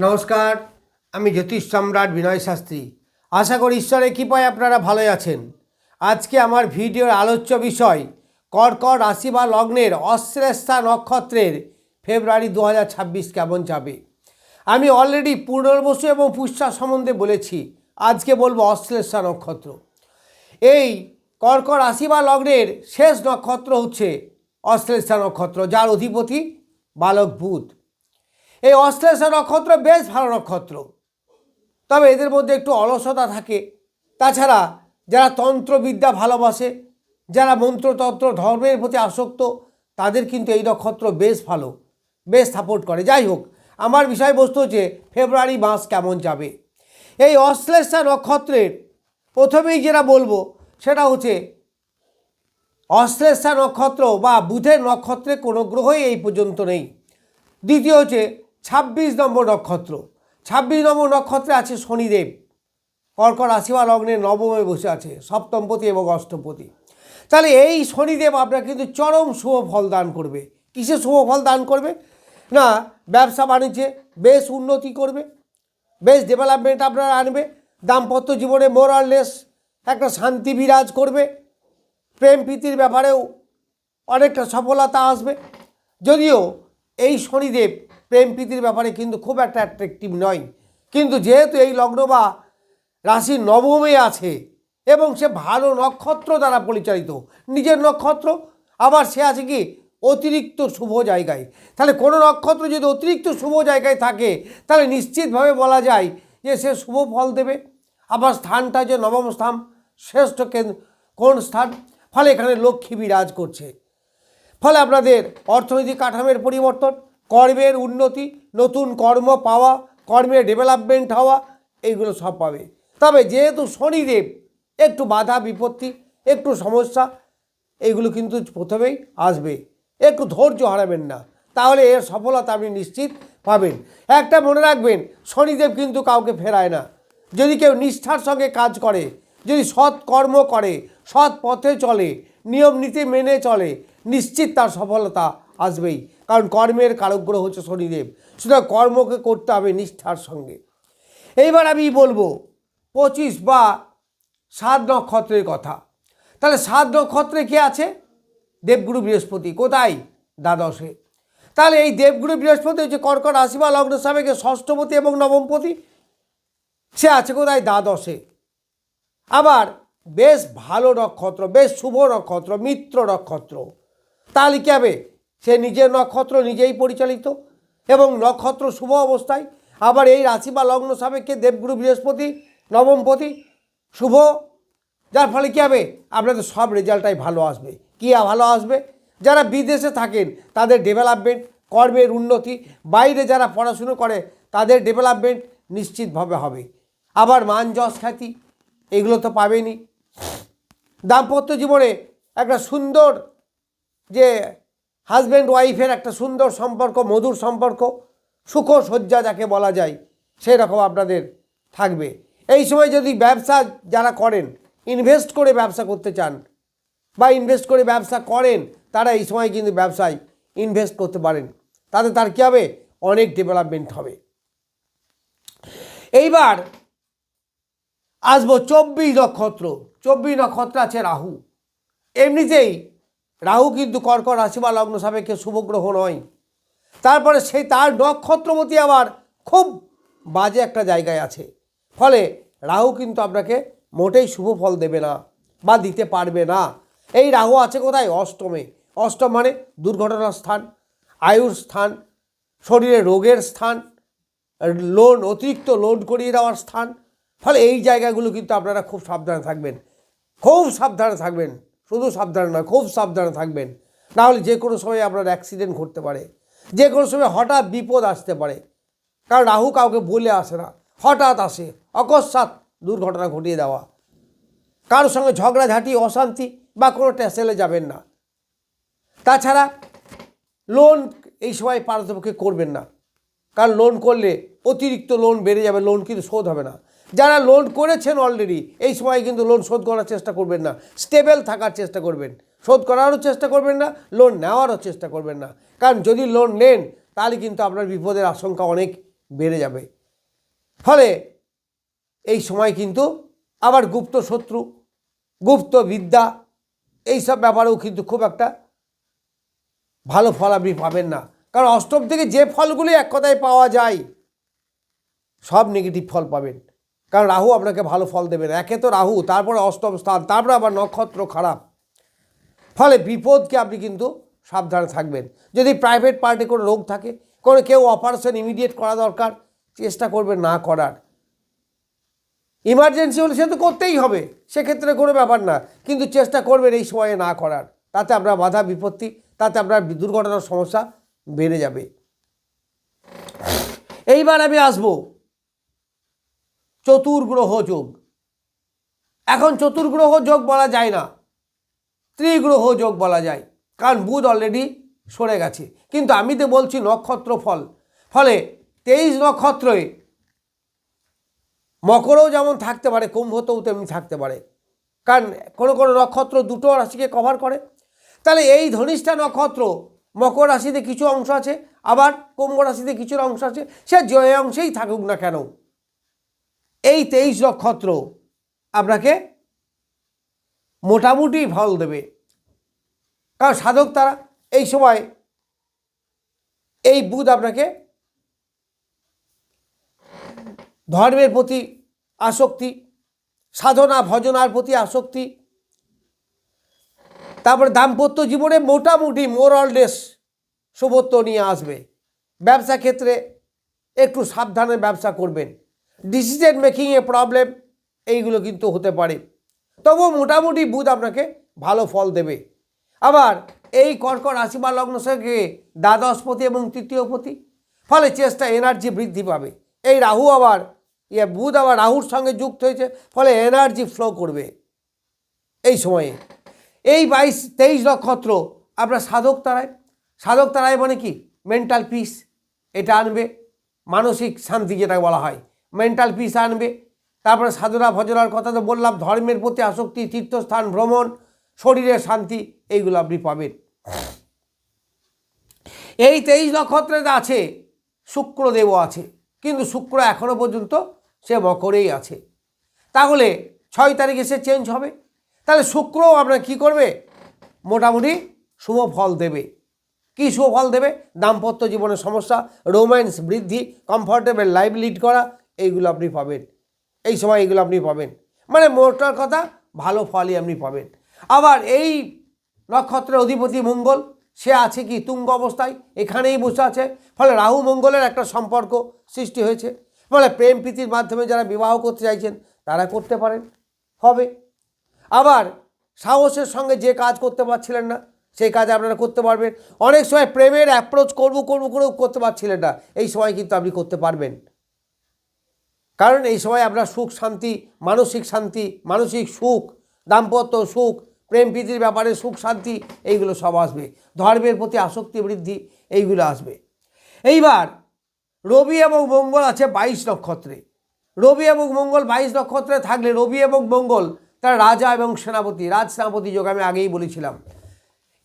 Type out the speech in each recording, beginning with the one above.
নমস্কার, আমি জ্যোতিষ সম্রাট বিনয় শাস্ত্রী। আশা করি ঈশ্বরের কৃপায় আপনারা ভালোই আছেন। আজকে আমার ভিডিওর আলোচ্য বিষয় কর্কট রাশি বা লগ্নের অশ্লেষা নক্ষত্রের ফেব্রুয়ারি 2026 কেমন যাবে। আমি অলরেডি পুনর্বসু এবং পুষ্যা সম্বন্ধে বলেছি। আজকে বলবো অশ্লেষা নক্ষত্র। এই কর্কট রাশি বা লগ্নের শেষ নক্ষত্র হচ্ছে অশ্লেষা নক্ষত্র, যার অধিপতি বালক বুধ। এই অশ্লেষা নক্ষত্র বেশ ভালো নক্ষত্র, তবে এদের মধ্যে একটু অলসতা থাকে। তাছাড়া যারা তন্ত্রবিদ্যা ভালোবাসে, যারা মন্ত্রতন্ত্র ধর্মের প্রতি আসক্ত, তাদের কিন্তু এই নক্ষত্র বেশ ভালো, বেশ সাপোর্ট করে। যাই হোক, আমার বিষয়বস্তু হচ্ছে ফেব্রুয়ারি মাস কেমন যাবে। এই অশ্লেষা নক্ষত্রের প্রথমেই যেটা বলবো সেটা হচ্ছে অশ্লেষা নক্ষত্র বা বুধের নক্ষত্রে কোনো গ্রহই এই পর্যন্ত নেই। দ্বিতীয় হচ্ছে 26 নম্বর নক্ষত্র। 26 নম্বর নক্ষত্রে আছে শনিদেব, কর্কট রাশি বা লগ্নের নবমে বসে আছে, সপ্তমপতি এবং অষ্টমপতি। তাহলে এই শনিদেব আপনার কিন্তু চরম শুভ ফল দান করবে। কিসে শুভ ফল দান করবে না, ব্যবসা বাণিজ্যে বেশ উন্নতি করবে, বেশ ডেভেলপমেন্ট আপনারা আনবে। দাম্পত্য জীবনে মোরাললেস একটা শান্তি বিরাজ করবে। প্রেম প্রীতির ব্যাপারেও অনেকটা সফলতা আসবে। যদিও এই শনিদেব প্রেম প্রীতির ব্যাপারে কিন্তু খুব একটা অ্যাট্রাকটিভ নয়, কিন্তু যেহেতু এই লগ্ন বা রাশির নবমে আছে এবং সে ভালো নক্ষত্র দ্বারা পরিচালিত, নিজের নক্ষত্র, আবার সে আছে কি অতিরিক্ত শুভ জায়গায়। তাহলে কোনো নক্ষত্র যদি অতিরিক্ত শুভ জায়গায় থাকে তাহলে নিশ্চিতভাবে বলা যায় যে সে শুভ ফল দেবে। আবার স্থানটা যে নবম স্থান, শ্রেষ্ঠ কোন স্থান, ফলে এখানে লক্ষ্মী বিরাজ করছে। ফলে আপনাদের অর্থনৈতিক কাঠামোর পরিবর্তন, কর্মের উন্নতি, নতুন কর্ম পাওয়া, কর্মের ডেভেলপমেন্ট হওয়া, এইগুলো সব পাবে। তবে যেহেতু শনিদেব একটু বাধা বিপত্তি, একটু সমস্যা, এইগুলো কিন্তু প্রথমেই আসবে। একটু ধৈর্য হারাবেন না, তাহলে এর সফলতা আপনি নিশ্চিত পাবেন। একটা মনে রাখবেন, শনিদেব কিন্তু কাউকে ফেরায় না। যদি কেউ নিষ্ঠার সঙ্গে কাজ করে, যদি সৎ কর্ম করে, সৎ পথে চলে, নিয়ম নীতি মেনে চলে, নিশ্চিত তার সফলতা আসবেই। কারণ কর্মের কারকগ্রহ হচ্ছে শনিদেব। সুতরাং কর্মকে করতে হবে নিষ্ঠার সঙ্গে। এইবার আমি বলবো 25 বা 7 নক্ষত্রের কথা। তাহলে 7 নক্ষত্রে কে আছে? দেবগুরু বৃহস্পতি। কোথায়? দ্বাদশে। তাহলে এই দেবগুরু বৃহস্পতি হচ্ছে কর্কট রাশি বা লগ্ন সাপেক্ষে ষষ্ঠপতি এবং নবমপতি। সে আছে কোথায়? দ্বাদশে। আবার বেশ ভালো নক্ষত্র, বেশ শুভ নক্ষত্র, মিত্র নক্ষত্র। তাহলে কী হবে? সে নিজের নক্ষত্র নিজেই পরিচালিত এবং নক্ষত্র শুভ অবস্থায়। আবার এই রাশি বা লগ্ন সাপেক্ষে দেবগুরু বৃহস্পতি নবমপতি শুভ, যার ফলে কী হবে? আপনাদের সব রেজাল্টটাই ভালো আসবে। কী ভালো আসবে? যারা বিদেশে থাকেন তাদের ডেভেলপমেন্ট, কর্মের উন্নতি, বাইরে যারা পড়াশুনো করে তাদের ডেভেলপমেন্ট নিশ্চিতভাবে হবে। আবার মান যশ খ্যাতি এগুলো তো পাবেনই। দাম্পত্য জীবনে একটা সুন্দর যে হাজব্যান্ড ওয়াইফের একটা সুন্দর সম্পর্ক, মধুর সম্পর্ক, সুখ সজ্জা যাকে বলা যায়, সেই রকম আপনাদের থাকবে। এই সময় যদি ব্যবসা যারা করেন, ইনভেস্ট করে ব্যবসা করতে চান বা ইনভেস্ট করে ব্যবসা করেন, তারা এই সময় কিন্তু ব্যবসায় ইনভেস্ট করতে পারেন। তার কী হবে? অনেক ডেভেলপমেন্ট হবে। এইবার আসবো 24 নক্ষত্র। 24 নক্ষত্র আছে রাহু। এমনিতেই রাহু কিন্তু কর্কট রাশি বা লগ্ন সাপেক্ষে শুভগ্রহ নয়। তারপরে সেই তার নক্ষত্রবতী আবার খুব বাজে একটা জায়গায় আছে। ফলে রাহু কিন্তু আপনাকে মোটেই শুভ ফল দেবে না বা দিতে পারবে না। এই রাহু আছে কোথায়? অষ্টমে। অষ্টম মানে দুর্ঘটনার স্থান, আয়ুর স্থান, শরীরে রোগের স্থান, লোন, অতিরিক্ত লোন করিয়ে দেওয়ার স্থান। ফলে এই জায়গাগুলো কিন্তু আপনারা খুব সাবধানে থাকবেন, খুব সাবধানে থাকবেন। শুধু সাবধানে নয়, খুব সাবধানে থাকবেন, নাহলে যে কোনো সময় আপনার অ্যাক্সিডেন্ট ঘটতে পারে, যে কোনো সময় হঠাৎ বিপদ আসতে পারে। কারণ রাহু কাউকে বলে আসে না, হঠাৎ আসে, অকস্মাৎ দুর্ঘটনা ঘটিয়ে দেওয়া। কারোর সঙ্গে ঝগড়াঝাঁটি, অশান্তি বা কোনো টেসেলে যাবেন না। তাছাড়া লোন এই সময় পারতপক্ষে করবেন না, কারণ লোন করলে অতিরিক্ত লোন বেড়ে যাবে, লোন কিন্তু শোধ হবে না। যারা লোন করেছেন অলরেডি, এই সময় কিন্তু লোন শোধ করার চেষ্টা করবেন না, স্টেবল থাকার চেষ্টা করবেন। শোধ করারও চেষ্টা করবেন না, লোন নেওয়ারও চেষ্টা করবেন না। কারণ যদি লোন নেন তাহলে কিন্তু আপনার বিপদের আশঙ্কা অনেক বেড়ে যাবে। ফলে এই সময় কিন্তু আবার গুপ্ত শত্রু, গুপ্ত বিদ্যা এইসব ব্যাপারেও কিন্তু খুব একটা ভালো ফল আপনি পাবেন না। কারণ অষ্টম থেকে যে ফলগুলি এক কথায় পাওয়া যায় সব নেগেটিভ ফল পাবেন। কারণ রাহু আপনাকে ভালো ফল দেবে না। একে তো রাহু, তারপরে অষ্টম স্থান, তারপরে আবার নক্ষত্র খারাপ। ফলে বিপদকে আপনি কিন্তু সাবধানে থাকবেন। যদি প্রাইভেট পার্টি কোনো রোগ থাকে, কোনো কেউ অপারেশন ইমিডিয়েট করা দরকার, চেষ্টা করবেন না করার। ইমার্জেন্সি হলে সে তো করতেই হবে, সেক্ষেত্রে কোনো ব্যাপার না, কিন্তু চেষ্টা করবেন এই সময়ে না করার। তাতে আপনার বাধা বিপত্তি, তাতে আপনার দুর্ঘটনার সমস্যা বেড়ে যাবে। এইবার আমি আসব চতুর্গ্রহ যোগ। এখন চতুর্গ্রহ যোগ বলা যায় না, ত্রিগ্রহ যোগ বলা যায়, কারণ বুধ অলরেডি সরে গেছে। কিন্তু আমি তো বলছি নক্ষত্র ফল। ফলে 23 নক্ষত্রে মকরেও যেমন থাকতে পারে, কুম্ভতেও তেমনি থাকতে পারে, কারণ কোনো কোনো নক্ষত্র দুটো রাশিকে কভার করে। তাহলে এই ধনিষ্ঠা নক্ষত্র মকর রাশিতে কিছু অংশ আছে, আবার কুম্ভ রাশিতে কিছু অংশ আছে, সে যে অংশেই থাকুক না কেন, এই 23 নক্ষত্র আপনাকে মোটামুটি ফল দেবে। কারণ সাধক তারা এই সময় এই বুধ আপনাকে ধর্মের প্রতি আসক্তি, সাধনা ভজনার প্রতি আসক্তি, তারপরে দাম্পত্য জীবনে মোটামুটি মোরাললেস শুভত্ব নিয়ে আসবে। ব্যবসা ক্ষেত্রে একটু সাবধানে ব্যবসা করবেন, ডিসিশন মেকিংয়ে প্রবলেম এইগুলো কিন্তু হতে পারে, তবুও মোটামুটি বুধ আপনাকে ভালো ফল দেবে। আবার এই কর্কট রাশি বা লগ্ন থেকে দ্বাদশপতি এবং তৃতীয়পতি, ফলে চেষ্টা এনার্জি বৃদ্ধি পাবে। এই রাহু আবার বুধ আবার রাহুর সঙ্গে যুক্ত হয়েছে, ফলে এনার্জি ফ্লো করবে এই সময়ে। এই 22-23 নক্ষত্র আপনার সাধক তারায়, সাধক তারায় মানে কি মেন্টাল পিস, এটা আনবে, মানসিক শান্তি যেটা বলা হয়, মেন্টাল পিস আনবে। তারপরে সাধনা ভজনার কথা তো বললাম, ধর্মের প্রতি আসক্তি, তীর্থস্থান ভ্রমণ, শরীরের শান্তি, এইগুলো আপনি পাবেন। এই 23 নক্ষত্রে আছে শুক্রদেবও আছে, কিন্তু শুক্র এখনো পর্যন্ত সে মকরেই আছে। তাহলে 6 তারিখে সে চেঞ্জ হবে। তাহলে শুক্রও আপনার কী করবে, মোটামুটি শুভ ফল দেবে। কী শুভ ফল দেবে? দাম্পত্য জীবনের সমস্যা, রোম্যান্স বৃদ্ধি, কমফর্টেবল লাইফ লিড করা, এইগুলো আপনি পাবেন এই সময়, এইগুলো আপনি পাবেন। মানে মোটার কথা ভালো ফলই আপনি পাবেন। আবার এই নক্ষত্রের অধিপতি মঙ্গল, সে আছে কি তুঙ্গ অবস্থায়, এখানেই বসে আছে। ফলে রাহু মঙ্গলের একটা সম্পর্ক সৃষ্টি হয়েছে। ফলে প্রেম প্রীতির মাধ্যমে যারা বিবাহ করতে চাইছেন তারা করতে পারেন, হবে। আবার সাহসের সঙ্গে যে কাজ করতে পারছিলেন না সেই কাজ আপনারা করতে পারবেন। অনেক সময় প্রেমের অ্যাপ্রোচ করেও করতে পারছিলেন না, এই সময় কিন্তু আপনি করতে পারবেন। কারণ এই সময় আপনার সুখ শান্তি, মানসিক সুখ, দাম্পত্য সুখ, প্রেম প্রীতির ব্যাপারে সুখ শান্তি, এইগুলো সব আসবে। ধর্মের প্রতি আসক্তি বৃদ্ধি, এইগুলো আসবে। এইবার রবি এবং মঙ্গল আছে 22 নক্ষত্রে। রবি এবং মঙ্গল 22 নক্ষত্রে থাকলে রবি এবং মঙ্গল তারা রাজা এবং সেনাপতি, রাজ সেনাপতি যোগ আমি আগেই বলেছিলাম।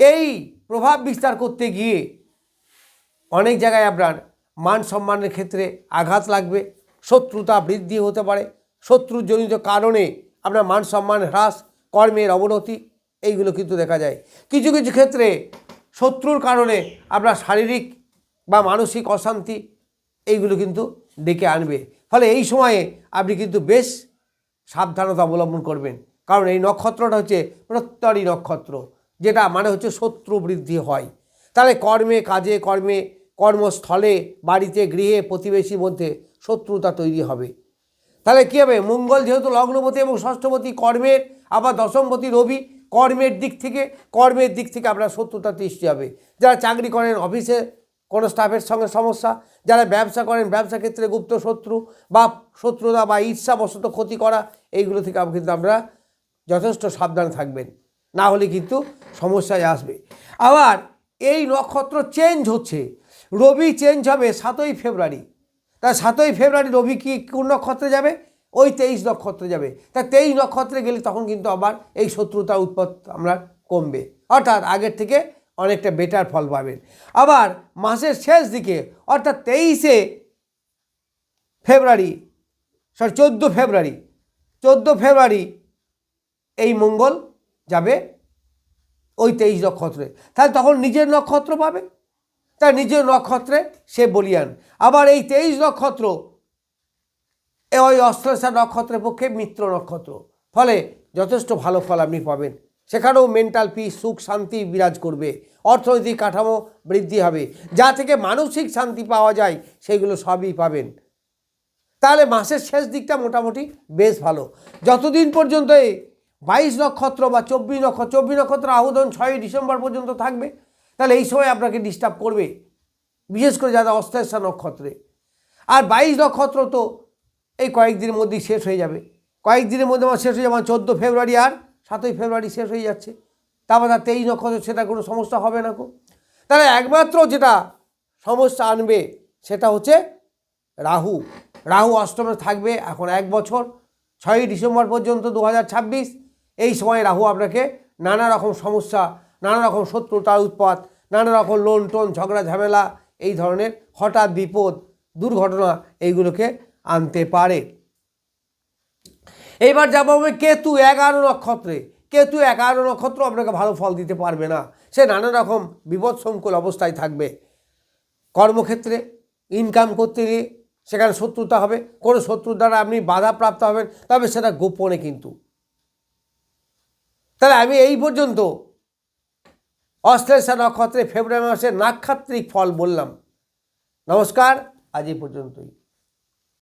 এই প্রভাব বিস্তার করতে গিয়ে অনেক জায়গায় আপনার মান সম্মানের ক্ষেত্রে আঘাত লাগবে, শত্রুতা বৃদ্ধি হতে পারে, শত্রুজনিত কারণে আপনার মান সম্মান হ্রাস, কর্মের অবনতি, এইগুলো কিন্তু দেখা যায়। কিছু কিছু ক্ষেত্রে শত্রুর কারণে আপনার শারীরিক বা মানসিক অশান্তি, এইগুলো কিন্তু ডেকে আনবে। ফলে এই সময়ে আপনি কিন্তু বেশ সাবধানতা অবলম্বন করবেন, কারণ এই নক্ষত্রটা হচ্ছে প্রত্যরী নক্ষত্র, যেটা মানে হচ্ছে শত্রু বৃদ্ধি হয়। তাহলে কর্মে কাজে, কর্মস্থলে, বাড়িতে, গৃহে, প্রতিবেশীর মধ্যে শত্রুতা তৈরি হবে। তাহলে কী হবে, মঙ্গল যেহেতু লগ্নপতি এবং ষষ্ঠপতি কর্মের, আবার দশমপতি রবি, কর্মের দিক থেকে আপনার শত্রুতা সৃষ্টি হবে। যারা চাকরি করেন অফিসে কোনো স্টাফের সঙ্গে সমস্যা, যারা ব্যবসা করেন ব্যবসা ক্ষেত্রে গুপ্ত শত্রু বা শত্রুতা বা ঈর্ষাবশত ক্ষতি করা, এইগুলো থেকে কিন্তু আপনারা যথেষ্ট সাবধান থাকবেন, না হলে কিন্তু সমস্যায় আসবে। আবার এই নক্ষত্র চেঞ্জ হচ্ছে, রবি চেঞ্জ হবে 7ই ফেব্রুয়ারি। তা 7ই ফেব্রুয়ারি রবি কি কোন নক্ষত্রে যাবে? ওই 23 নক্ষত্রে যাবে। তা 23 নক্ষত্রে গেলে তখন কিন্তু আবার এই শত্রুতার উৎপাদন আমরা কমবে, অর্থাৎ আগের থেকে অনেকটা বেটার ফল পাবেন। আবার মাসের শেষ দিকে অর্থাৎ 23শে ফেব্রুয়ারি 14 ফেব্রুয়ারি এই মঙ্গল যাবে ওই 23 নক্ষত্রে, তাহলে তখন নিজের নক্ষত্র পাবে, তার নিজের নক্ষত্রে সে বলিয়ান। আবার এই 23 নক্ষত্র ওই অশ্লেষা নক্ষত্রের পক্ষে মিত্র নক্ষত্র, ফলে যথেষ্ট ভালো ফল আপনি পাবেন। সেখানেও মেন্টাল পিস, সুখ শান্তি বিরাজ করবে, অর্থনৈতিক কাঠামো বৃদ্ধি হবে, যা থেকে মানসিক শান্তি পাওয়া যায় সেগুলো সবই পাবেন। তাহলে মাসের শেষ দিকটা মোটামুটি বেশ ভালো। যতদিন পর্যন্ত এই 22 নক্ষত্র বা 24 নক্ষত্র আহোদন 6 ডিসেম্বর পর্যন্ত থাকবে, তাহলে এই সময় আপনাকে ডিস্টার্ব করবে, বিশেষ করে যারা অশ্লেষা নক্ষত্রে। আর 22 নক্ষত্র তো এই কয়েকদিনের মধ্যেই শেষ হয়ে যাবে, কয়েকদিনের মধ্যে আমার শেষ হয়ে যাবে, 14 ফেব্রুয়ারি আর 7 ফেব্রুয়ারি শেষ হয়ে যাচ্ছে। তারপর আর 23 নক্ষত্র, সেটা কোনো সমস্যা হবে না। তাহলে একমাত্র যেটা সমস্যা আনবে সেটা হচ্ছে রাহু। রাহু অষ্টমে থাকবে এখন 1 বছর, 6 ডিসেম্বর পর্যন্ত 2026। এই সময় রাহু আপনাকে নানা রকম সমস্যা, নানা রকম শত্রুতার উৎপাত, নানা রকম লোন টোন, ঝগড়া ঝামেলা, এই ধরনের হঠাৎ বিপদ, দুর্ঘটনা এইগুলোকে আনতে পারে। এইবার যাবো আমি কেতু 11 নক্ষত্রে। কেতু 11 নক্ষত্র আপনাকে ভালো ফল দিতে পারবে না, সে নানা রকম বিপদ সংকুল অবস্থায় থাকবে। কর্মক্ষেত্রে ইনকাম করতে গিয়ে সেখানে শত্রুতা হবে, কোনো শত্রুর দ্বারা আপনি বাধাপ্রাপ্ত হবেন, তবে সেটা গোপনে কিন্তু। তাহলে আমি এই পর্যন্ত অশ্লেষা নক্ষত্রে ফেব্রুয়ারি মাসের নাক্ষত্রিক ফল বললাম। নমস্কার, আজ এই পর্যন্তই।